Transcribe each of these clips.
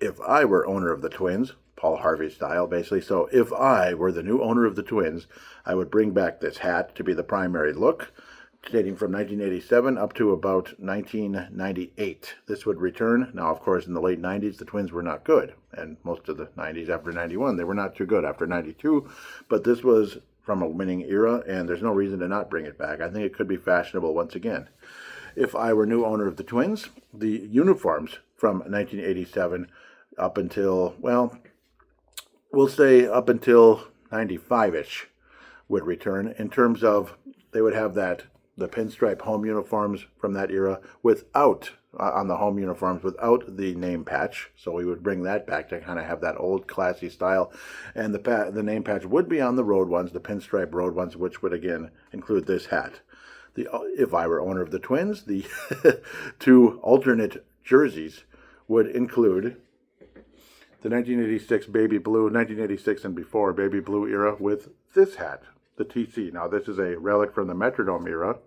if I were owner of the Twins, Paul Harvey style, basically. So if I were the new owner of the Twins, I would bring back this hat to be the primary look, dating from 1987 up to about 1998. This would return. Now, of course, in the late 90s, the Twins were not good. And most of the 90s after 91, they were not too good after 92. But this was from a winning era, and there's no reason to not bring it back. I think it could be fashionable once again. If I were new owner of the Twins, the uniforms from 1987 up until, well, we'll say up until 95-ish would return, in terms of they would have the pinstripe home uniforms from that era without, on the home uniforms, without the name patch. So we would bring that back to kind of have that old classy style. And the name patch would be on the road ones, the pinstripe road ones, which would again include this hat. If I were owner of the Twins, the two alternate jerseys would include the 1986 baby blue, 1986 and before baby blue era with this hat, the TC. Now, this is a relic from the Metrodome era,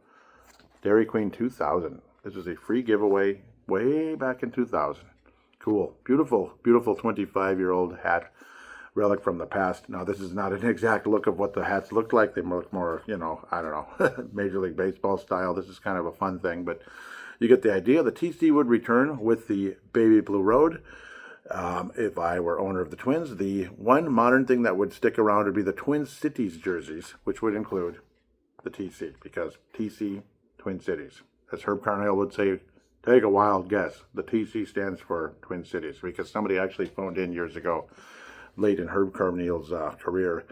Dairy Queen 2000. This is a free giveaway way back in 2000. Cool. Beautiful, beautiful 25-year-old hat, relic from the past. Now, this is not an exact look of what the hats look like. They look more, I don't know, Major League Baseball style. This is kind of a fun thing, but you get the idea. The TC would return with the baby blue road. If I were owner of the Twins, the one modern thing that would stick around would be the Twin Cities jerseys, which would include the TC, because TC, Twin Cities. As Herb Carnell would say, take a wild guess. The TC stands for Twin Cities, because somebody actually phoned in years ago, late in Herb Carnell's career,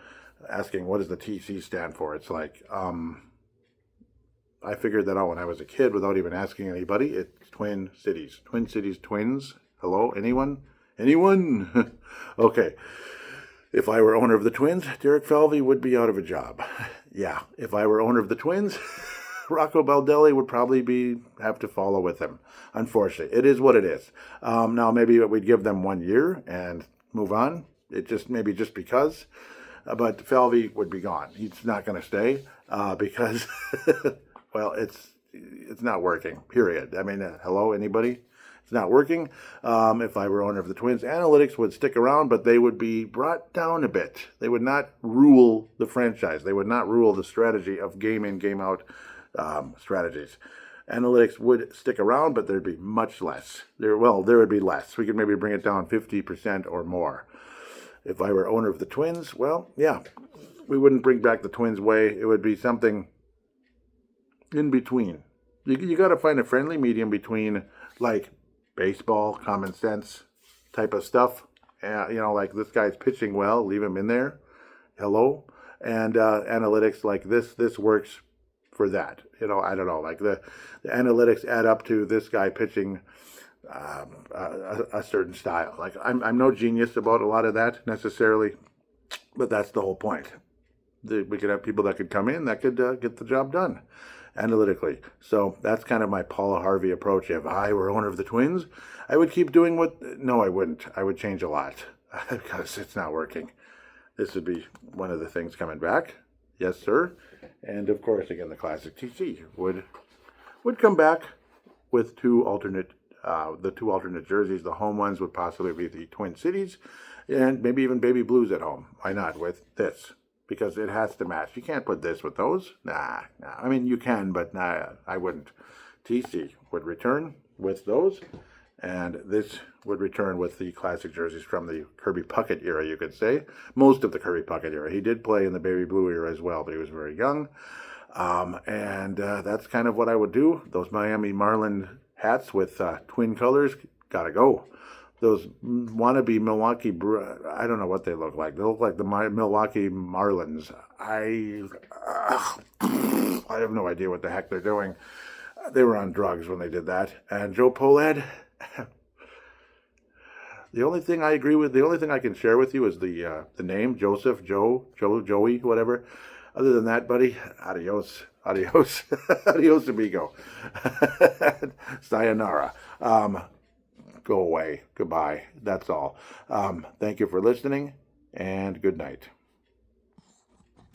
asking what does the TC stand for. It's like, I figured that out when I was a kid without even asking anybody. It's Twin Cities. Twin Cities Twins. Hello, anyone? Anyone? Okay. If I were owner of the Twins, Derek Falvey would be out of a job. Yeah. If I were owner of the Twins, Rocco Baldelli would probably have to follow with him. Unfortunately, it is what it is. Now, maybe we'd give them 1 year and move on. Maybe just because. But Falvey would be gone. He's not going to stay because, well, it's not working, period. I mean, hello, anybody? It's not working. If I were owner of the Twins, analytics would stick around, but they would be brought down a bit. They would not rule the franchise. They would not rule the strategy of game in, game out strategies. Analytics would stick around, but there'd be much less. There would be less. We could maybe bring it down 50% or more. If I were owner of the Twins, well, yeah, we wouldn't bring back the Twins way. It would be something in between. You got to find a friendly medium between, like, baseball, common sense type of stuff. Like this guy's pitching well, leave him in there. Hello. And analytics like this works for that. I don't know. Like the analytics add up to this guy pitching a certain style. Like I'm no genius about a lot of that necessarily, but that's the whole point. We could have people that could come in that could get the job done analytically. So that's kind of my Paula Harvey approach. If I were owner of the Twins, I would keep doing no, I wouldn't. I would change a lot because it's not working. This would be one of the things coming back. Yes, sir. And of course, again, the classic TC would come back with the two alternate jerseys. The home ones would possibly be the Twin Cities and maybe even baby blues at home. Why not with this? Because it has to match. You can't put this with those. Nah. I mean, you can, but nah, I wouldn't. TC would return with those, and this would return with the classic jerseys from the Kirby Puckett era, you could say. Most of the Kirby Puckett era. He did play in the baby blue era as well, but he was very young. And that's kind of what I would do. Those Miami Marlin hats with twin colors, gotta go. Those wannabe Milwaukee, I don't know what they look like. They look like the Milwaukee Marlins. I have no idea what the heck they're doing. They were on drugs when they did that. And Joe Polad, the only thing I agree with, the only thing I can share with you is the name, Joseph, Joey, whatever. Other than that, buddy, adios, adios amigo. Sayonara. Go away. Goodbye. That's all. Thank you for listening, and good night.